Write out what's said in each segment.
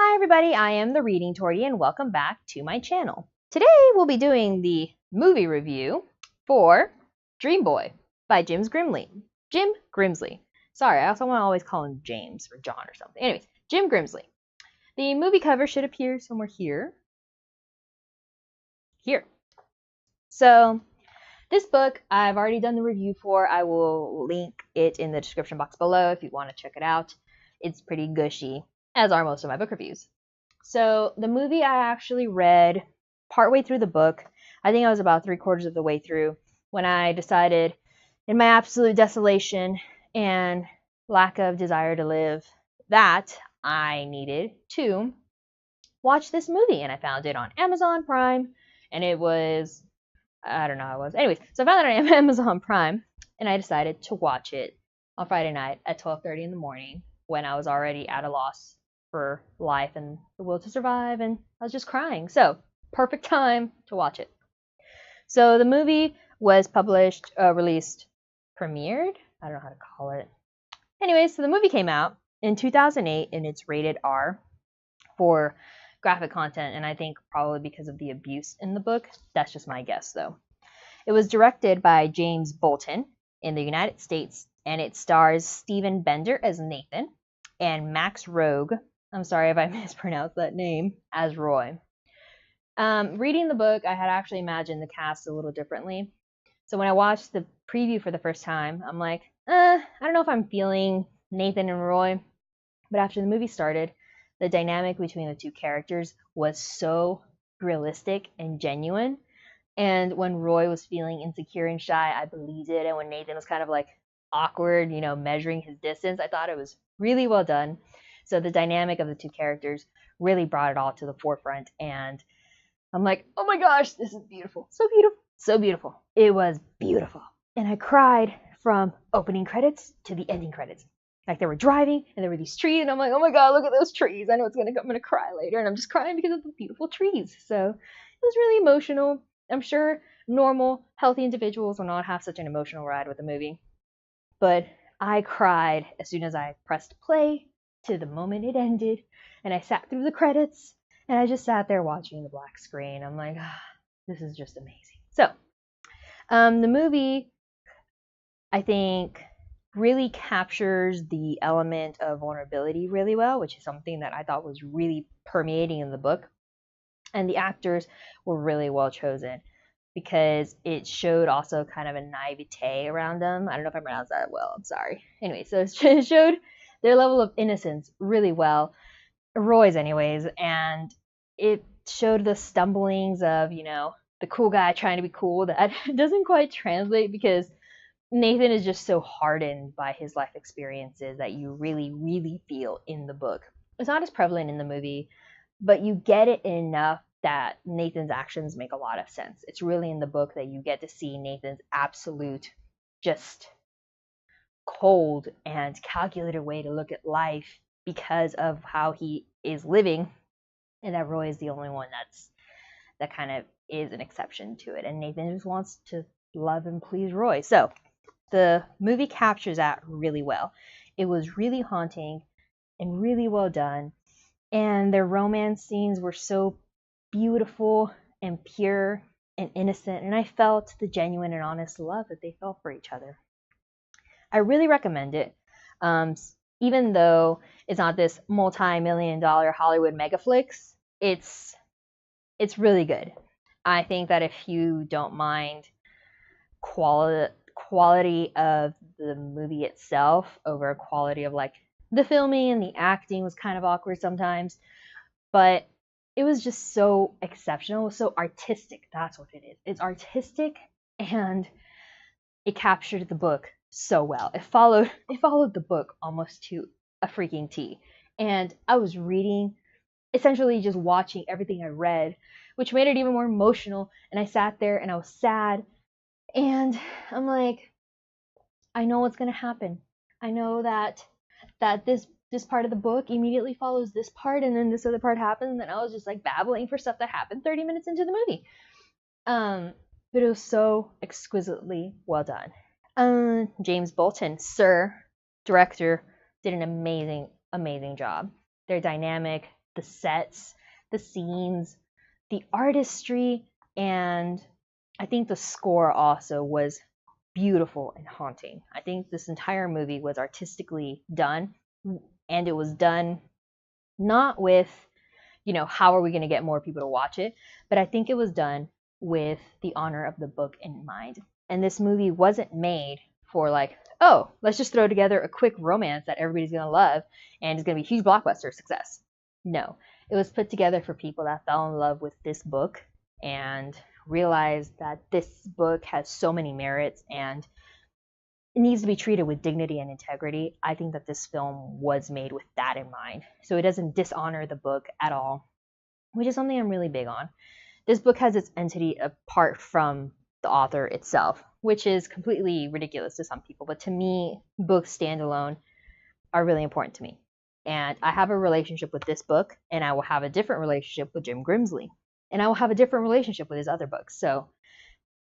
Hi everybody, I am the Reading Tortie and welcome back to my channel. Today we'll be doing the movie review for Dream Boy by Jim Grimsley. Sorry, I also want to always call him James or John or something. Anyways, Jim Grimsley. The movie cover should appear somewhere here. Here. So this book I've already done the review for. I will link it in the description box below if you want to check it out. It's pretty gushy, as are most of my book reviews. So the movie I actually read partway through the book. I think I was about 3/4 of the way through when I decided, in my absolute desolation and lack of desire to live, that I needed to watch this movie. And I found it on Amazon Prime, and it was, I don't know how it was. Anyways, so I found it on Amazon Prime, and I decided to watch it on Friday night at 12:30 in the morning when I was already at a loss for life and the will to survive, and I was just crying. So, perfect time to watch it. So the movie was published, premiered? I don't know how to call it. Anyway, so the movie came out in 2008, and it's rated R for graphic content, and I think probably because of the abuse in the book. That's just my guess, though. It was directed by James Bolton in the United States, and it stars Stephen Bender as Nathan and Max Rogue, I'm sorry if I mispronounced that name, as Roy. Reading the book, I had actually imagined the cast a little differently. So when I watched the preview for the first time, I'm like, I don't know if I'm feeling Nathan and Roy. But after the movie started, the dynamic between the two characters was so realistic and genuine. And when Roy was feeling insecure and shy, I believed it. And when Nathan was kind of like awkward, measuring his distance, I thought it was really well done. So the dynamic of the two characters really brought it all to the forefront. And I'm like, oh my gosh, this is beautiful. So beautiful. So beautiful. It was beautiful. And I cried from opening credits to the ending credits. Like they were driving and there were these trees, and I'm like, oh my god, look at those trees. I know I'm gonna cry later, and I'm just crying because of the beautiful trees. So it was really emotional. I'm sure normal, healthy individuals will not have such an emotional ride with a movie. But I cried as soon as I pressed play to the moment it ended, and I sat through the credits, and I just sat there watching the black screen. I'm like, this is just amazing. So, the movie, I think, really captures the element of vulnerability really well, which is something that I thought was really permeating in the book. And the actors were really well chosen because it showed also kind of a naivete around them. I don't know if I pronounced that well. I'm sorry. Anyway, so it showed their level of innocence really well, Roy's anyways, and it showed the stumblings of, the cool guy trying to be cool that doesn't quite translate because Nathan is just so hardened by his life experiences that you really, really feel in the book. It's not as prevalent in the movie, but you get it enough that Nathan's actions make a lot of sense. It's really in the book that you get to see Nathan's absolute, just cold and calculated way to look at life because of how he is living, and that Roy is the only one that kind of is an exception to it, and Nathan just wants to love and please Roy. So the movie captures that really well. It was really haunting and really well done, and their romance scenes were so beautiful and pure and innocent, and I felt the genuine and honest love that they felt for each other. I really recommend it, even though it's not this multi-million-dollar Hollywood megaflix. It's really good. I think that if you don't mind quality of the movie itself over quality of like the filming and the acting was kind of awkward sometimes, but it was just so exceptional. It was so artistic. That's what it is. It's artistic, and it captured the book so well. It followed the book almost to a freaking T. And I was reading, essentially just watching everything I read, which made it even more emotional. And I sat there and I was sad. And I'm like, I know what's gonna happen. I know that this part of the book immediately follows this part, and then this other part happens, and then I was just like babbling for stuff that happened 30 minutes into the movie. But it was so exquisitely well done. James Bolton, Sir, director, did an amazing job. Their dynamic, the sets, the scenes, the artistry, and I think the score also was beautiful and haunting. I think this entire movie was artistically done, and it was done not with, how are we going to get more people to watch it, but I think it was done with the honor of the book in mind. And this movie wasn't made for like, oh, let's just throw together a quick romance that everybody's going to love and it's going to be a huge blockbuster success. No, it was put together for people that fell in love with this book and realized that this book has so many merits and it needs to be treated with dignity and integrity. I think that this film was made with that in mind. So it doesn't dishonor the book at all, which is something I'm really big on. This book has its entity apart from the author itself, which is completely ridiculous to some people. But to me, books standalone are really important to me. And I have a relationship with this book, and I will have a different relationship with Jim Grimsley. And I will have a different relationship with his other books. So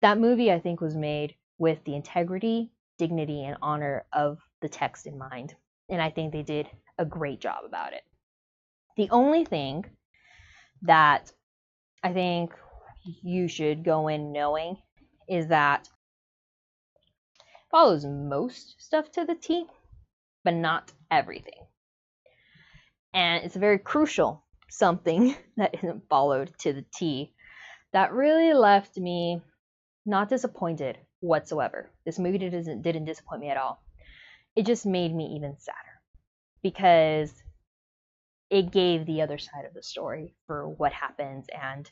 that movie, I think, was made with the integrity, dignity, and honor of the text in mind. And I think they did a great job about it. The only thing that I think you should go in knowing is that it follows most stuff to the T, but not everything. And it's a very crucial something that isn't followed to the T that really left me not disappointed whatsoever. This movie didn't disappoint me at all. It just made me even sadder because it gave the other side of the story for what happens and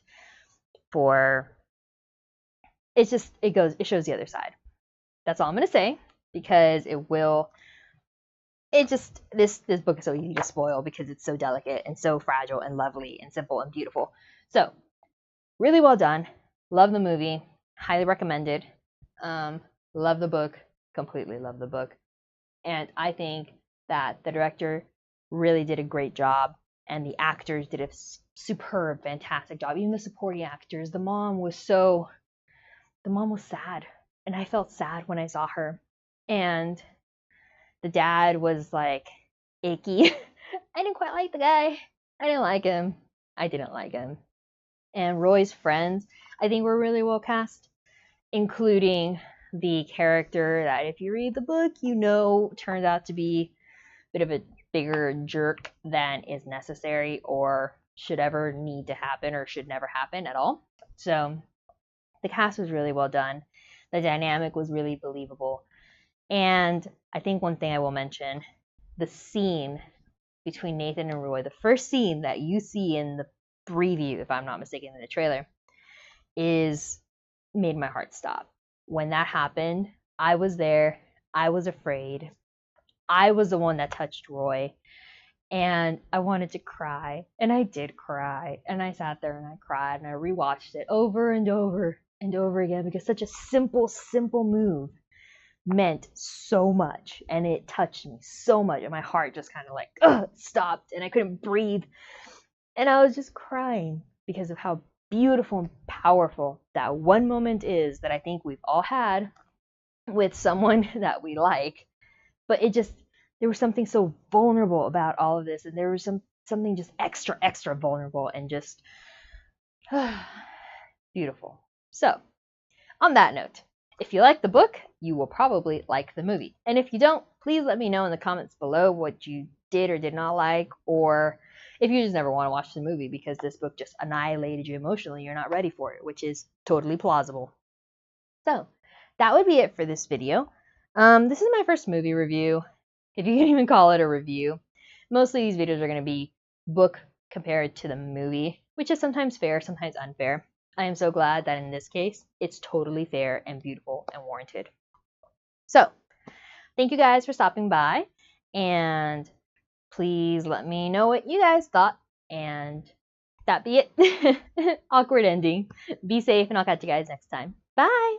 for it shows the other side. That's all I'm gonna say because this book is so easy to spoil because it's so delicate and so fragile and lovely and simple and beautiful. So really well done. Love the movie. Highly recommended. Love the book. Completely love the book. And I think that the director really did a great job and the actors did a superb, fantastic job. Even the supporting actors. The mom was sad. And I felt sad when I saw her. And the dad was like icky. I didn't quite like the guy. I didn't like him. I didn't like him. And Roy's friends, I think, were really well cast, including the character that, if you read the book, turns out to be a bit of a bigger jerk than is necessary or should ever need to happen or should never happen at all. So the cast was really well done. The dynamic was really believable. And I think one thing I will mention, the scene between Nathan and Roy, the first scene that you see in the preview, if I'm not mistaken, in the trailer, made my heart stop. When that happened, I was there. I was afraid. I was the one that touched Roy. And I wanted to cry. And I did cry. And I sat there and I cried. And I rewatched it over and over and over again because such a simple move meant so much. And it touched me so much. And my heart just kind of stopped. And I couldn't breathe. And I was just crying because of how beautiful and powerful that one moment is that I think we've all had with someone that we like. But there was something so vulnerable about all of this. And there was something just extra vulnerable and just beautiful. So, on that note, if you like the book, you will probably like the movie. And if you don't, please let me know in the comments below what you did or did not like, or if you just never want to watch the movie because this book just annihilated you emotionally, you're not ready for it, which is totally plausible. So, that would be it for this video. This is my first movie review, if you can even call it a review. Mostly these videos are going to be book compared to the movie, which is sometimes fair, sometimes unfair. I am so glad that in this case, it's totally fair and beautiful and warranted. So, thank you guys for stopping by, and please let me know what you guys thought, and that be it. Awkward ending. Be safe, and I'll catch you guys next time. Bye!